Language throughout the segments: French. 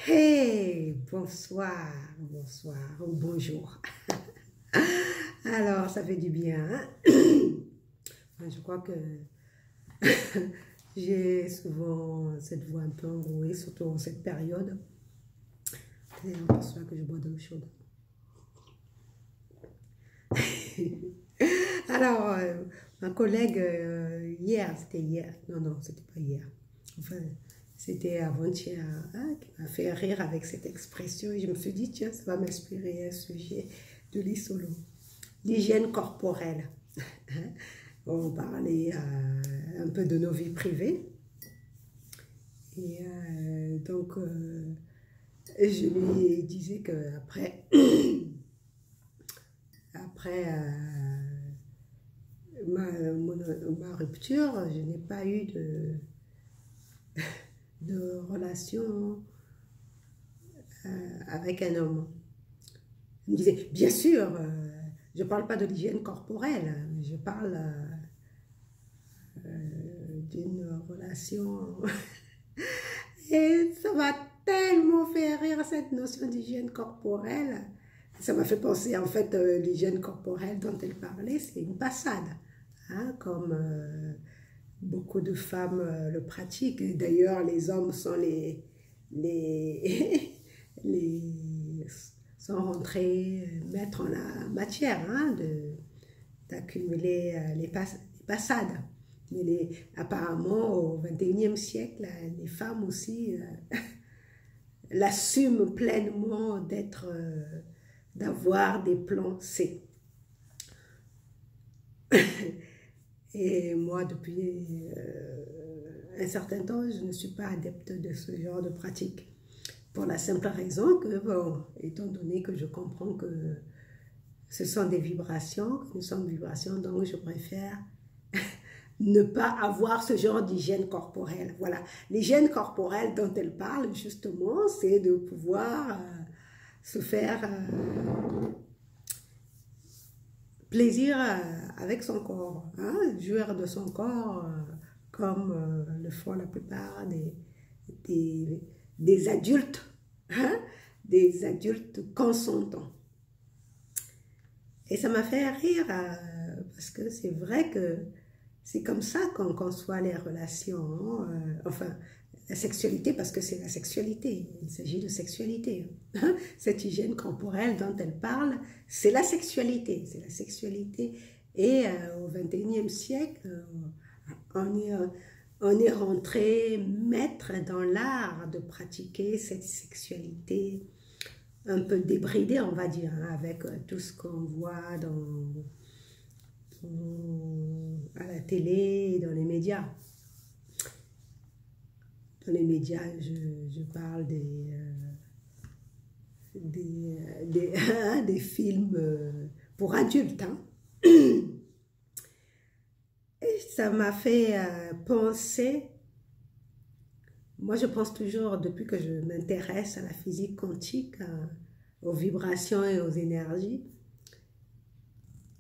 Hey, bonsoir, bonsoir ou bonjour. Alors, ça fait du bien, hein? Je crois que j'ai souvent cette voix un peu enrouée, surtout en cette période. C'est pour ça que je bois de l'eau chaude. Alors, ma collègue, c'était hier, non, c'était pas hier. Enfin, c'était avant-hier, hein, qui m'a fait rire avec cette expression. Et je me suis dit, tiens, ça va m'inspirer un sujet de l'isolo. L'hygiène corporelle. On parlait un peu de nos vies privées. Et donc, je lui disais qu'après ma rupture, je n'ai pas eu de relation avec un homme. Il me disait, bien sûr, je ne parle pas de l'hygiène corporelle, je parle d'une relation. Et ça m'a tellement fait rire, cette notion d'hygiène corporelle. Ça m'a fait penser, en fait, l'hygiène corporelle dont elle parlait, c'est une passade, hein, comme beaucoup de femmes le pratiquent. D'ailleurs, les hommes sont les sont rentrés mettre en la matière, hein, d'accumuler les passades. Mais apparemment, au XXIe siècle, les femmes aussi l'assument pleinement d'avoir des plans C. Et moi, depuis un certain temps, je ne suis pas adepte de ce genre de pratique. Pour la simple raison que, bon, étant donné que je comprends que ce sont des vibrations, que nous sommes vibrations, donc je préfère ne pas avoir ce genre d'hygiène corporelle. Voilà, l'hygiène corporelle dont elle parle, justement, c'est de pouvoir se faire plaisir avec son corps, hein, jouir de son corps comme le font la plupart des adultes, hein, des adultes consentants. Et ça m'a fait rire parce que c'est vrai que c'est comme ça qu'on conçoit les relations, enfin la sexualité, parce que c'est la sexualité, il s'agit de sexualité. Hein. Cette hygiène corporelle dont elle parle, c'est la sexualité, c'est la sexualité. Et au XXIe siècle, on est rentré maître dans l'art de pratiquer cette sexualité un peu débridée, on va dire, hein, avec tout ce qu'on voit à la télé et dans les médias. Dans les médias, je parle des films pour adultes. Hein. Et ça m'a fait penser, moi je pense toujours, depuis que je m'intéresse à la physique quantique, aux vibrations et aux énergies,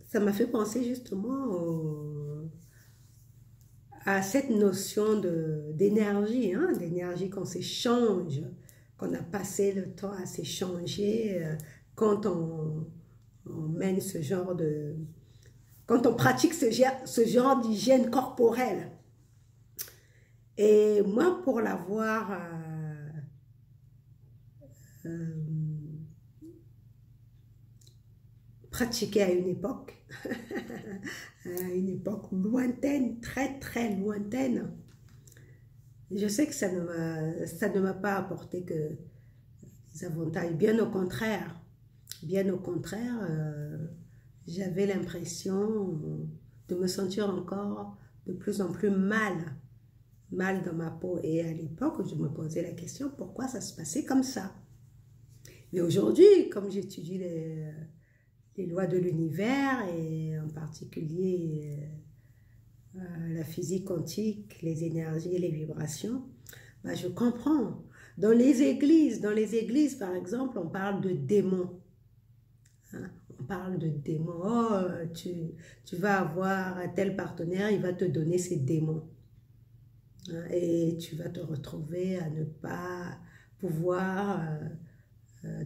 ça m'a fait penser justement à cette notion d'énergie, hein, d'énergie qu'on s'échange, qu'on a passé le temps à s'échanger quand on mène ce genre quand on pratique ce genre d'hygiène corporelle. Et moi, pour l'avoir pratiqué à une époque lointaine, très très lointaine, je sais que ça ne m'a pas apporté que des avantages, bien au contraire, j'avais l'impression de me sentir encore de plus en plus mal dans ma peau. Et à l'époque, je me posais la question, pourquoi ça se passait comme ça? Mais aujourd'hui, comme j'étudie les lois de l'univers et en particulier la physique quantique, les énergies et les vibrations, bah, je comprends. Dans les églises, par exemple, on parle de démons. Hein? On parle de démons. Oh, tu vas avoir un tel partenaire, il va te donner ses démons. Hein? Et tu vas te retrouver à ne pas pouvoir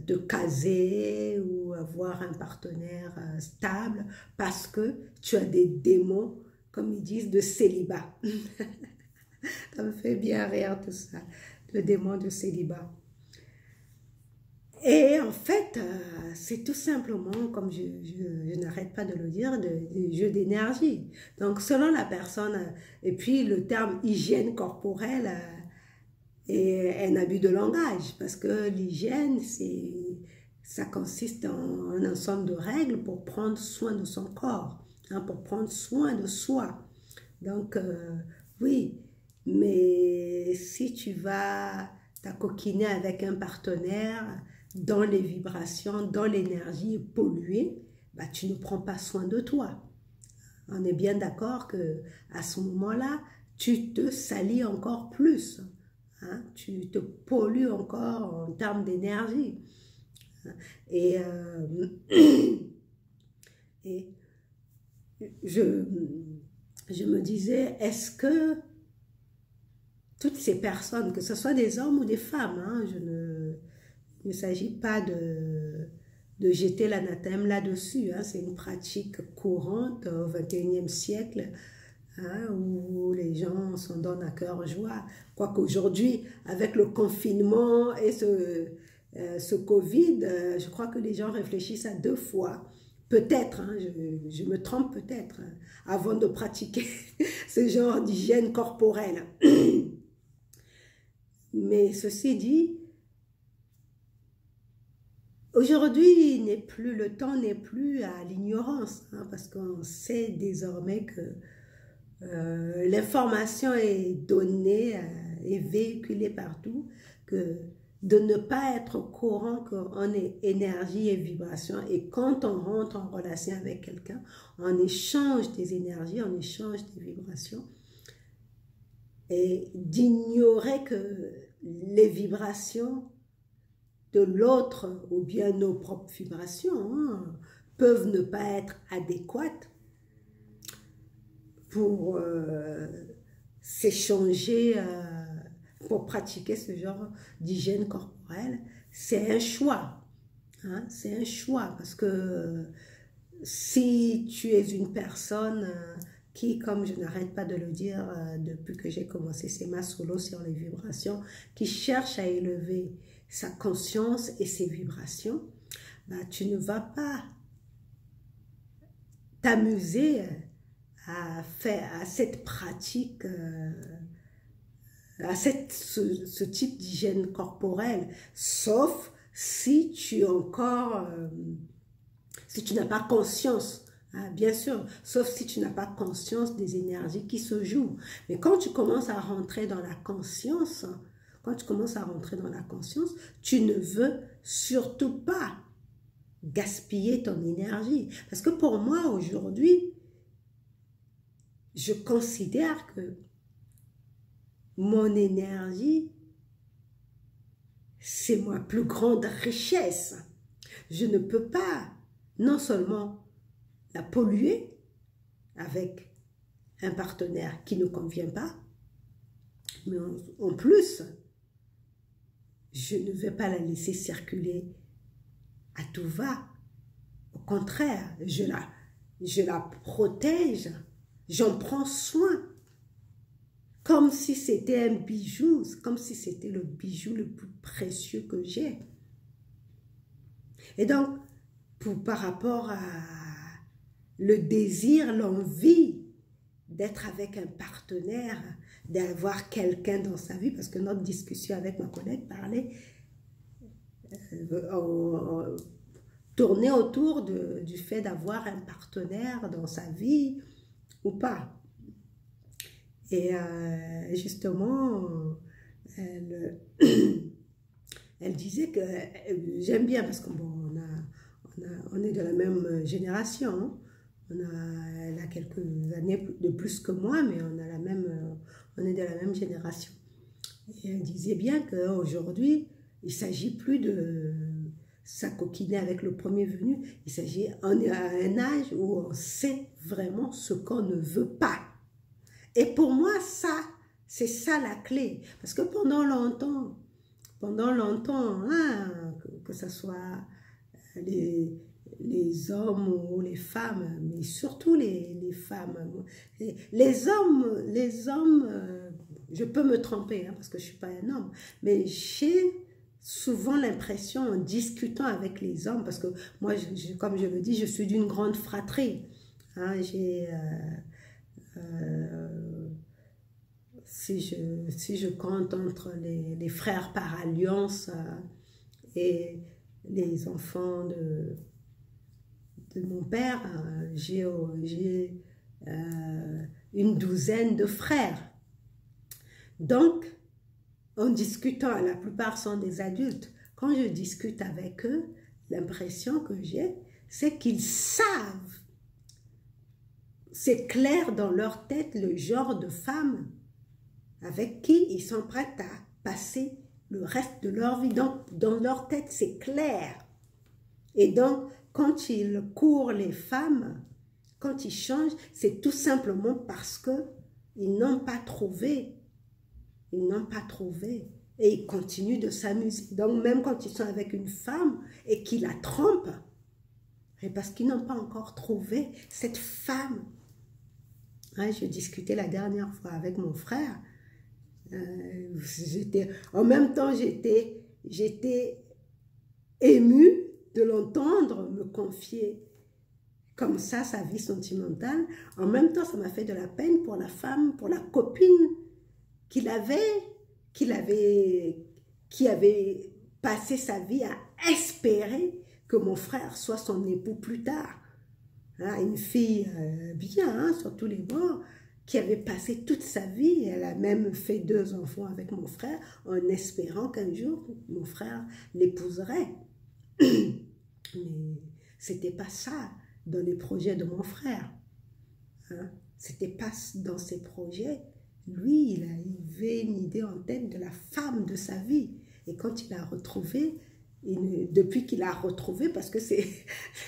te caser ou avoir un partenaire stable parce que tu as des démons, comme ils disent, de célibat. Ça me fait bien rire tout ça, le démon de célibat. Et en fait, c'est tout simplement, comme je n'arrête pas de le dire, des jeux d'énergie. Donc, selon la personne, et puis le terme hygiène corporelle est un abus de langage, parce que l'hygiène, ça consiste en un ensemble de règles pour prendre soin de son corps, hein, pour prendre soin de soi. Donc, oui, mais si tu vas t'acoquiner avec un partenaire dans les vibrations, dans l'énergie polluée, bah, tu ne prends pas soin de toi. On est bien d'accord que à ce moment-là, tu te salis encore plus. Hein? Tu te pollues encore en termes d'énergie. Et, et je, je me disais, est-ce que toutes ces personnes, que ce soit des hommes ou des femmes, hein, il ne s'agit pas de jeter l'anathème là-dessus, hein, c'est une pratique courante au XXIe siècle, hein, où les gens s'en donnent à cœur joie. Quoique aujourd'hui, avec le confinement et ce Covid, je crois que les gens réfléchissent à deux fois. Peut-être, hein, je me trompe peut-être, hein, avant de pratiquer ce genre d'hygiène corporelle. Mais ceci dit, aujourd'hui, le temps n'est plus à l'ignorance, hein, parce qu'on sait désormais que l'information est donnée et véhiculée partout, que de ne pas être au courant qu'on est énergie et vibration, et quand on rentre en relation avec quelqu'un, on échange des énergies, on échange des vibrations, et d'ignorer que les vibrations de l'autre, ou bien nos propres vibrations, hein, peuvent ne pas être adéquates pour s'échanger, pour pratiquer ce genre d'hygiène corporelle. C'est un choix, hein, c'est un choix, parce que si tu es une personne qui, comme je n'arrête pas de le dire depuis que j'ai commencé ces ma solo sur les vibrations, qui cherche à élever sa conscience et ses vibrations, bah, tu ne vas pas t'amuser à cette pratique, à ce type d'hygiène corporelle, sauf si tu es encore, si tu n'as pas conscience, hein, bien sûr, sauf si tu n'as pas conscience des énergies qui se jouent. Mais quand tu commences à rentrer dans la conscience, tu ne veux surtout pas gaspiller ton énergie. Parce que pour moi, aujourd'hui, je considère que mon énergie, c'est ma plus grande richesse. Je ne peux pas non seulement la polluer avec un partenaire qui ne convient pas, mais en plus, je ne vais pas la laisser circuler à tout va. Au contraire, je la protège, j'en prends soin, comme si c'était un bijou, comme si c'était le bijou le plus précieux que j'ai. Et donc, par rapport à le désir, l'envie d'être avec un partenaire, d'avoir quelqu'un dans sa vie, parce que notre discussion avec ma collègue parlait, tournait autour du fait d'avoir un partenaire dans sa vie ou pas. Et justement, elle disait que j'aime bien parce qu'on bon, on est de la même génération, hein. Elle a quelques années de plus que moi, mais on est de la même génération. Et elle disait bien qu'aujourd'hui, il ne s'agit plus de s'acoquiner avec le premier venu. On est à un âge où on sait vraiment ce qu'on ne veut pas. Et pour moi, c'est ça la clé. Parce que pendant longtemps, pendant longtemps, hein, que ce soit les hommes ou les femmes, mais surtout les femmes. Les hommes, je peux me tromper, hein, parce que je ne suis pas un homme, mais j'ai souvent l'impression en discutant avec les hommes, parce que moi, comme je le dis, je suis d'une grande fratrie. Hein, si je compte entre les frères par alliance et les enfants de mon père, j'ai une douzaine de frères. Donc, en discutant, la plupart sont des adultes, quand je discute avec eux, l'impression que j'ai, c'est qu'ils savent, c'est clair dans leur tête le genre de femme avec qui ils sont prêts à passer le reste de leur vie. Donc, dans leur tête, c'est clair. Et donc, quand ils courent les femmes, quand ils changent, c'est tout simplement parce qu'ils n'ont pas trouvé. Ils n'ont pas trouvé. Et ils continuent de s'amuser. Donc, même quand ils sont avec une femme et qu'ils la trompent, c'est parce qu'ils n'ont pas encore trouvé cette femme. Hein, je discutais la dernière fois avec mon frère. En même temps, j'étais émue de l'entendre me confier comme ça sa vie sentimentale. En même temps, ça m'a fait de la peine pour la femme, pour la copine qui avait passé sa vie à espérer que mon frère soit son époux plus tard. Hein, une fille bien, hein, sur tous les bords, qui avait passé toute sa vie, elle a même fait 2 enfants avec mon frère, en espérant qu'un jour, mon frère l'épouserait. Mais c'était pas ça dans les projets de mon frère. Hein? C'était pas dans ses projets. Lui, il avait une idée en tête de la femme de sa vie. Et quand il l'a retrouvée, depuis qu'il l'a retrouvée, parce que c'est...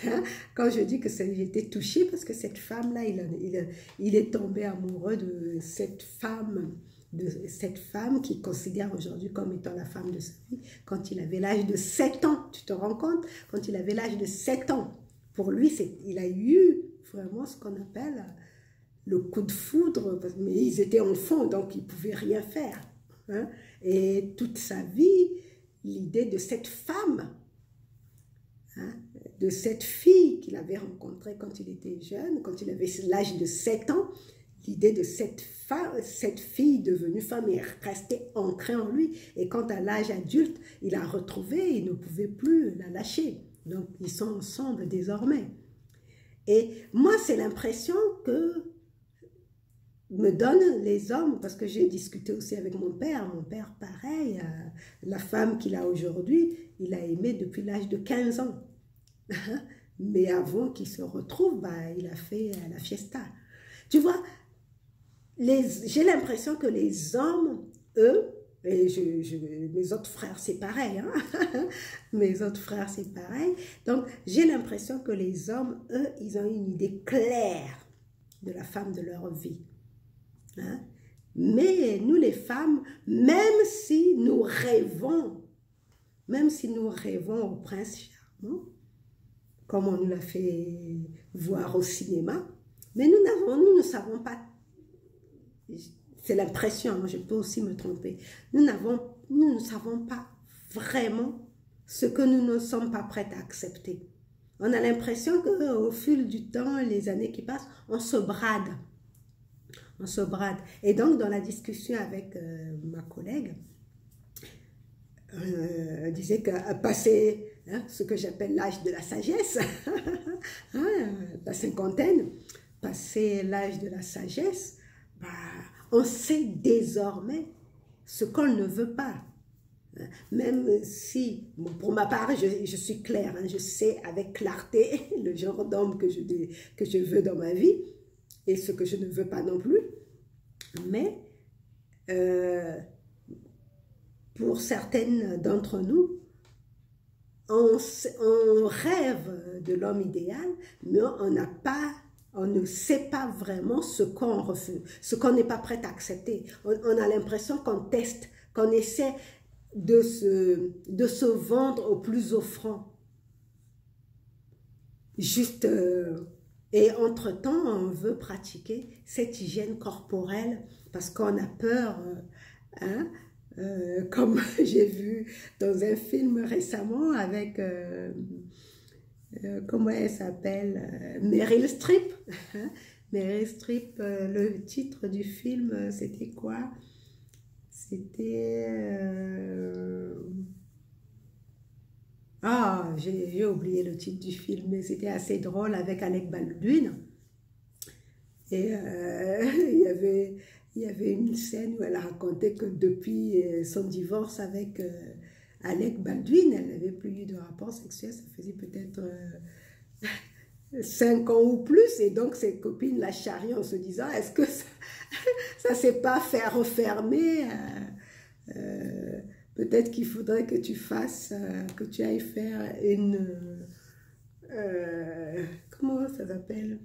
Hein, quand je dis que j'étais touchée, parce que cette femme-là, il est tombé amoureux de cette femme qu'il considère aujourd'hui comme étant la femme de sa vie, quand il avait l'âge de 7 ans. Tu te rends compte? Quand il avait l'âge de 7 ans. Pour lui, il a eu vraiment ce qu'on appelle le coup de foudre, mais ils étaient enfants, donc ils ne pouvaient rien faire. Hein? Et toute sa vie, l'idée de cette femme, hein, de cette fille qu'il avait rencontrée quand il était jeune, quand il avait l'âge de 7 ans, l'idée de cette fille devenue femme est restée ancrée en lui. Et quand à l'âge adulte, il l'a retrouvée, il ne pouvait plus la lâcher. Donc, ils sont ensemble désormais. Et moi, c'est l'impression que me donnent les hommes, parce que j'ai discuté aussi avec mon père, pareil, la femme qu'il a aujourd'hui, il a aimé depuis l'âge de 15 ans. Mais avant qu'il se retrouve, il a fait la fiesta. Tu vois, j'ai l'impression que les hommes, eux, et mes autres frères, c'est pareil, hein? Mes autres frères, c'est pareil. Donc, j'ai l'impression que les hommes, eux, ils ont une idée claire de la femme de leur vie. Hein? Mais nous les femmes, même si nous rêvons au prince charmant, comme on nous l'a fait voir au cinéma, mais nous ne savons pas, c'est l'impression, je peux aussi me tromper, nous ne savons pas vraiment ce que nous ne sommes pas prêts à accepter. On a l'impression qu'au fil du temps, les années qui passent, on se brade. On se brade. Et donc, dans la discussion avec ma collègue, elle disait qu'à passer ce que j'appelle l'âge de la sagesse, hein, la cinquantaine, passer l'âge de la sagesse, on sait désormais ce qu'on ne veut pas. Même si, bon, pour ma part, je suis claire, hein, je sais avec clarté le genre d'homme que je veux dans ma vie, et ce que je ne veux pas non plus, mais pour certaines d'entre nous, on rêve de l'homme idéal, mais on ne sait pas vraiment ce qu'on refuse, ce qu'on n'est pas prêt à accepter. On a l'impression qu'on teste, qu'on essaie, de se vendre au plus offrant. Juste, et entre-temps, on veut pratiquer cette hygiène corporelle parce qu'on a peur, hein, comme j'ai vu dans un film récemment avec, comment elle s'appelle, Meryl Streep. Meryl Streep, le titre du film, c'était quoi? C'était... Ah, j'ai oublié le titre du film, mais c'était assez drôle avec Alec Baldwin. Et il y avait une scène où elle a raconté que depuis son divorce avec Alec Baldwin, elle n'avait plus eu de rapport sexuel, ça faisait peut-être 5 ans ou plus, et donc ses copines la charrient en se disant, est-ce que ça ne s'est pas fait refermer peut-être qu'il faudrait que tu fasses, que tu ailles faire une, comment ça s'appelle,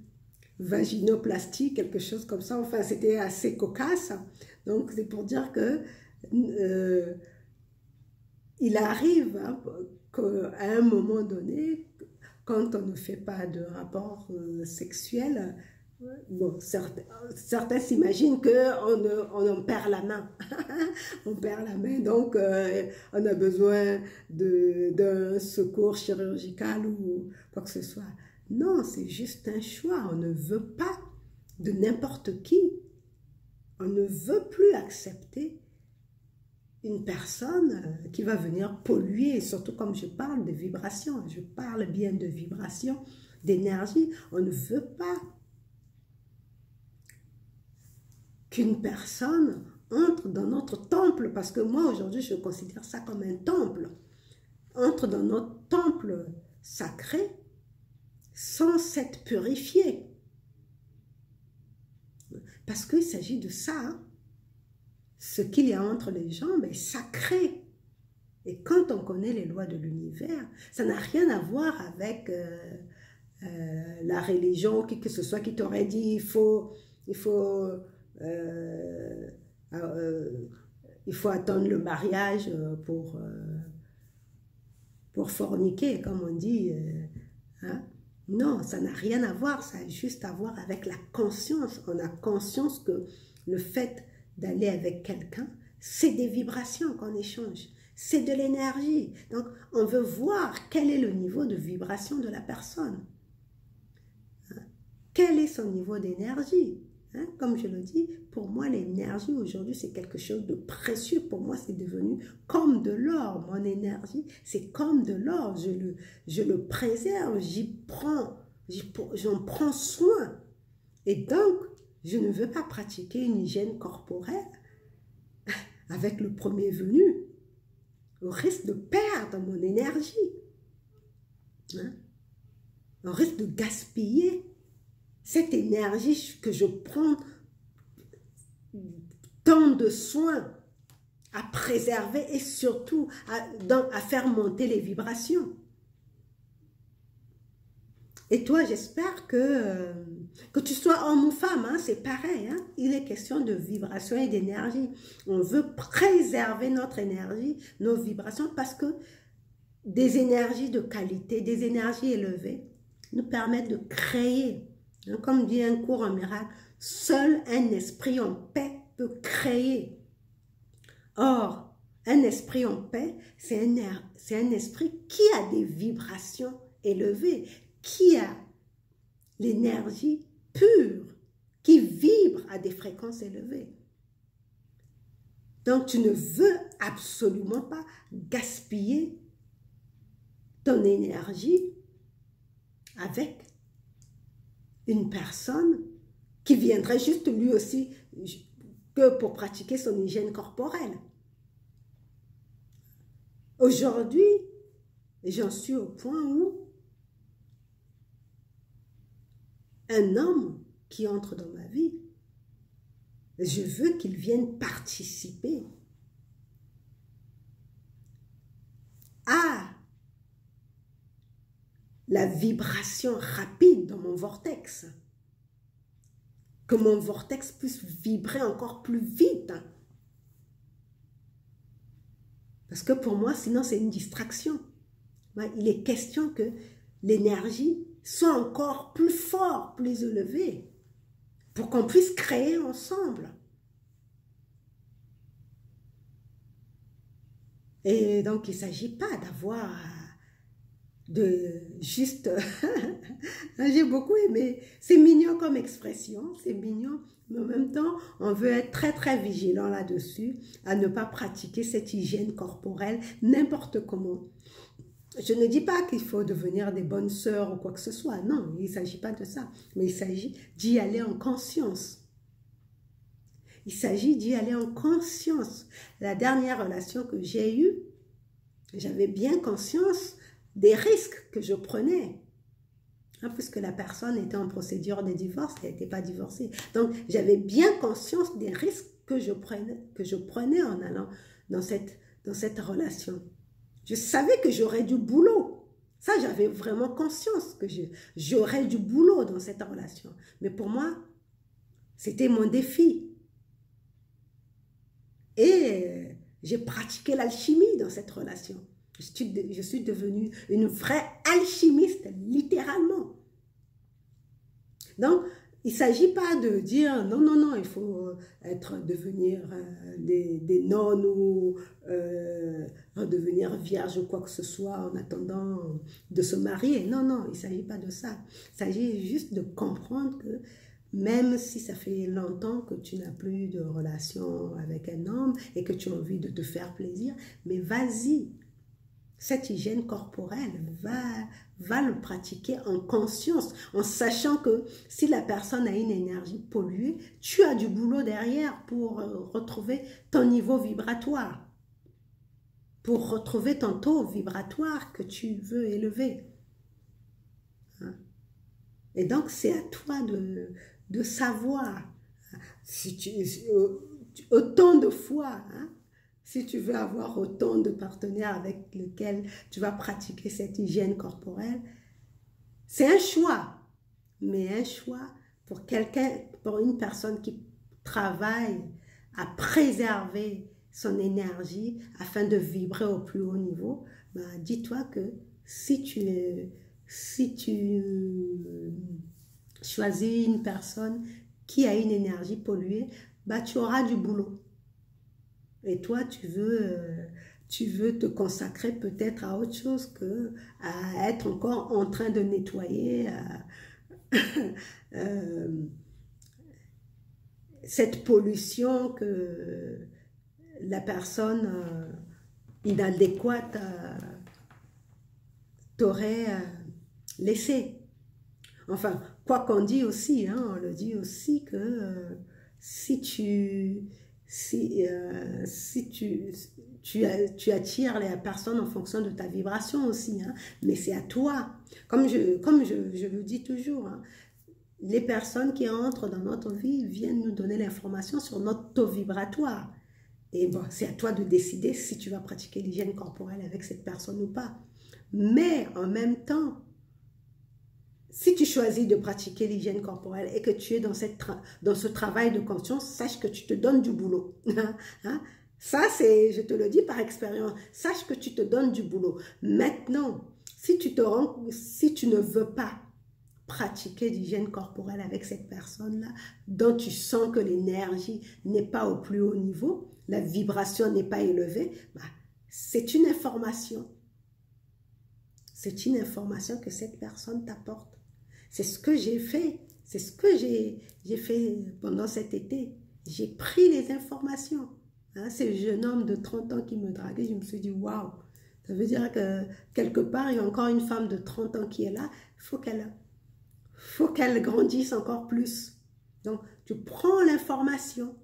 vaginoplastie, quelque chose comme ça. Enfin, c'était assez cocasse. Donc, c'est pour dire que il arrive hein, qu'à un moment donné, quand on ne fait pas de rapport sexuel, bon, certains s'imaginent qu'on en perd la main. On perd la main, donc on a besoin d'un secours chirurgical ou quoi que ce soit. Non, c'est juste un choix. On ne veut pas de n'importe qui. On ne veut plus accepter une personne qui va venir polluer, surtout comme je parle de vibrations. Je parle bien de vibrations, d'énergie. On ne veut pas qu'une personne entre dans notre temple, parce que moi aujourd'hui je considère ça comme un temple, entre dans notre temple sacré sans s'être purifié. Parce qu'il s'agit de ça, hein. Ce qu'il y a entre les jambes est sacré. Et quand on connaît les lois de l'univers, ça n'a rien à voir avec la religion, qui que ce soit qui t'aurait dit il faut attendre le mariage pour forniquer, comme on dit. Hein? Non, ça n'a rien à voir, ça a juste à voir avec la conscience. On a conscience que le fait d'aller avec quelqu'un, c'est des vibrations qu'on échange, c'est de l'énergie. Donc, on veut voir quel est le niveau de vibration de la personne. Hein? Quel est son niveau d'énergie? Hein? Comme je le dis, pour moi, l'énergie aujourd'hui, c'est quelque chose de précieux. Pour moi, c'est devenu comme de l'or. Mon énergie, c'est comme de l'or. Je le préserve, j'en prends soin. Et donc, je ne veux pas pratiquer une hygiène corporelle avec le premier venu, au risque de perdre mon énergie. Hein? Au risque de gaspiller cette énergie que je prends tant de soin à préserver et surtout à faire monter les vibrations. Et toi, j'espère que tu sois homme ou femme, hein, c'est pareil. Hein? Il est question de vibration et d'énergie. On veut préserver notre énergie, nos vibrations, parce que des énergies de qualité, des énergies élevées, nous permettent de créer. Hein, comme dit un cours en miracle, seul un esprit en paix peut créer. Or, un esprit en paix, c'est un esprit qui a des vibrations élevées, qui a l'énergie pure, qui vibre à des fréquences élevées. Donc, tu ne veux absolument pas gaspiller ton énergie avec une personne qui viendrait juste lui aussi que pour pratiquer son hygiène corporelle. Aujourd'hui, j'en suis au point où un homme qui entre dans ma vie, je veux qu'il vienne participer à la vibration rapide dans mon vortex. Que mon vortex puisse vibrer encore plus vite. Parce que pour moi, sinon, c'est une distraction. Il est question que l'énergie soit encore plus forte, plus élevée, pour qu'on puisse créer ensemble. Et donc, il ne s'agit pas d'avoir de juste... J'ai beaucoup aimé. C'est mignon comme expression, c'est mignon, mais en même temps, on veut être très, très vigilant là-dessus, à ne pas pratiquer cette hygiène corporelle n'importe comment. Je ne dis pas qu'il faut devenir des bonnes sœurs ou quoi que ce soit, non, il ne s'agit pas de ça, mais il s'agit d'y aller en conscience. Il s'agit d'y aller en conscience. La dernière relation que j'ai eue, j'avais bien conscience des risques que je prenais. Puisque la personne était en procédure de divorce, elle n'était pas divorcée. Donc, j'avais bien conscience des risques que je prenais en allant dans cette relation. Je savais que j'aurais du boulot. Ça, j'avais vraiment conscience que j'aurais du boulot dans cette relation. Mais pour moi, c'était mon défi. Et j'ai pratiqué l'alchimie dans cette relation. Je suis devenue une vraie alchimiste, littéralement. Donc, il ne s'agit pas de dire non, non, non, il faut devenir des nonnes ou devenir vierge ou quoi que ce soit en attendant de se marier. Non, non, il ne s'agit pas de ça. Il s'agit juste de comprendre que même si ça fait longtemps que tu n'as plus de relation avec un homme et que tu as envie de te faire plaisir, mais vas-y. Cette hygiène corporelle, va le pratiquer en conscience, en sachant que si la personne a une énergie polluée, tu as du boulot derrière pour retrouver ton niveau vibratoire, pour retrouver ton taux vibratoire que tu veux élever. Et donc, c'est à toi de savoir, autant de fois, si tu veux avoir autant de partenaires avec lesquels tu vas pratiquer cette hygiène corporelle, c'est un choix. Mais un choix pour une personne qui travaille à préserver son énergie afin de vibrer au plus haut niveau, dis-toi que si tu choisis une personne qui a une énergie polluée, tu auras du boulot. Et toi, tu veux te consacrer peut-être à autre chose que à être encore en train de nettoyer cette pollution que la personne inadéquate t'aurait laissée. Enfin, quoi qu'on dit aussi, on le dit aussi que si tu attires les personnes en fonction de ta vibration aussi, mais c'est à toi. Comme je le dis toujours, les personnes qui entrent dans notre vie viennent nous donner l'information sur notre taux vibratoire. Et bon, c'est à toi de décider si tu vas pratiquer l'hygiène corporelle avec cette personne ou pas. Mais en même temps, si tu choisis de pratiquer l'hygiène corporelle et que tu es dans ce travail de conscience, sache que tu te donnes du boulot. Ça, je te le dis par expérience, sache que tu te donnes du boulot. Maintenant, si tu ne veux pas pratiquer l'hygiène corporelle avec cette personne-là, dont tu sens que l'énergie n'est pas au plus haut niveau, la vibration n'est pas élevée, c'est une information. C'est une information que cette personne t'apporte. C'est ce que j'ai fait. C'est ce que j'ai fait pendant cet été. J'ai pris les informations. C'est le jeune homme de 30 ans qui me draguait. Je me suis dit, waouh, ça veut dire que quelque part, il y a encore une femme de 30 ans qui est là. Il faut qu'elle grandisse encore plus. Donc, tu prends l'information.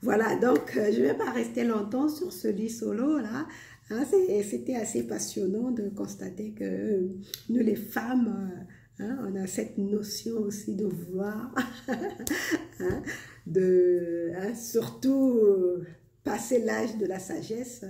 Voilà, donc je ne vais pas rester longtemps sur ce lit solo là. C'était assez passionnant de constater que nous les femmes, on a cette notion aussi de vouloir, surtout passer l'âge de la sagesse,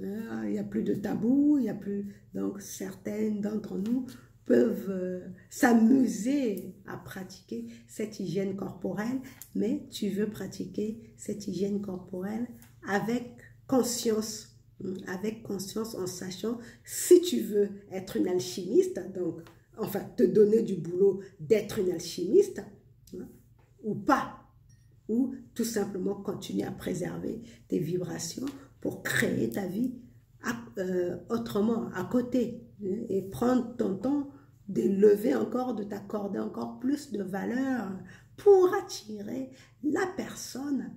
il n'y a plus de tabou, il y a plus, donc certaines d'entre nous peuvent s'amuser à pratiquer cette hygiène corporelle, mais tu veux pratiquer cette hygiène corporelle avec conscience, avec conscience, en sachant si tu veux être une alchimiste, donc, enfin, te donner du boulot d'être une alchimiste, hein, ou pas, ou tout simplement continuer à préserver tes vibrations pour créer ta vie autrement, à côté, hein, et prendre ton temps d'élever encore, de t'accorder encore plus de valeur pour attirer la personne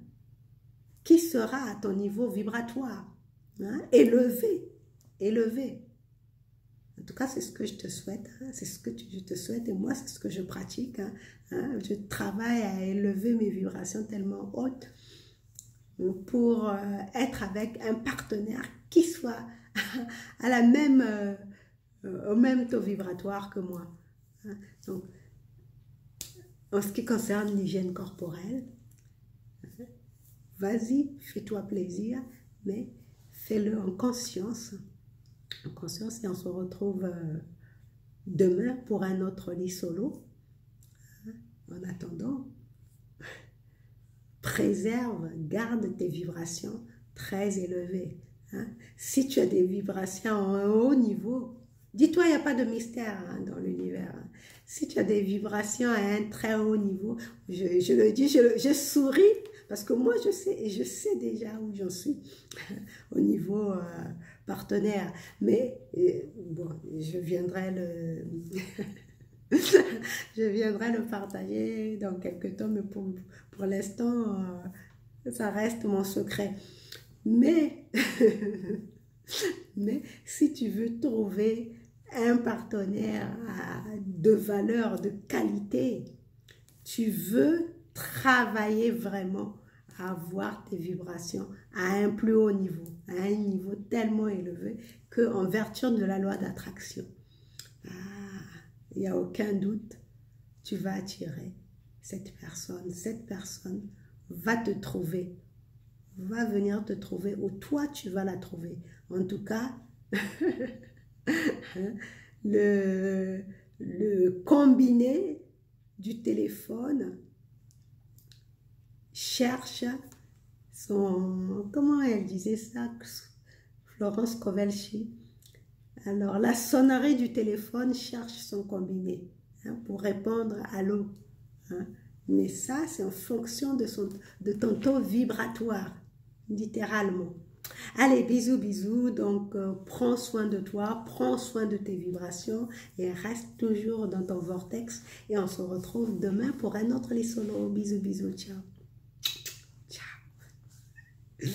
qui sera à ton niveau vibratoire, hein, élevé, élevé. En tout cas, c'est ce que je te souhaite, hein, c'est ce que je te souhaite et moi, c'est ce que je pratique. Hein, hein, je travaille à élever mes vibrations tellement hautes pour être avec un partenaire qui soit à la même, au même taux vibratoire que moi. Hein. Donc, en ce qui concerne l'hygiène corporelle, vas-y, fais-toi plaisir, mais fais-le en conscience. En conscience, et on se retrouve demain pour un autre lit solo. En attendant, préserve, garde tes vibrations très élevées. Hein. Si tu as des vibrations à un haut niveau, dis-toi, il n'y a pas de mystère, hein, dans l'univers. Hein. Si tu as des vibrations à un très haut niveau, je le dis, je souris, parce que moi, je sais déjà où j'en suis au niveau partenaire. Mais bon, je viendrai le partager dans quelques temps, mais pour l'instant, ça reste mon secret. Mais, mais si tu veux trouver un partenaire de valeur, de qualité, tu veux travailler vraiment à avoir tes vibrations à un plus haut niveau, à un niveau tellement élevé qu'en vertu de la loi d'attraction, il n'y a aucun doute, tu vas attirer cette personne va te trouver, va venir te trouver, ou toi tu vas la trouver. En tout cas, le combiné du téléphone cherche son, comment elle disait ça, Florence Kovelchi. Alors, la sonnerie du téléphone cherche son combiné, hein, pour répondre à l'eau. Hein. Mais ça, c'est en fonction de ton taux vibratoire, littéralement. Allez, bisous, bisous. Donc, prends soin de toi, prends soin de tes vibrations et reste toujours dans ton vortex. Et on se retrouve demain pour un autre lit solo. Bisous, bisous, ciao. Ciao.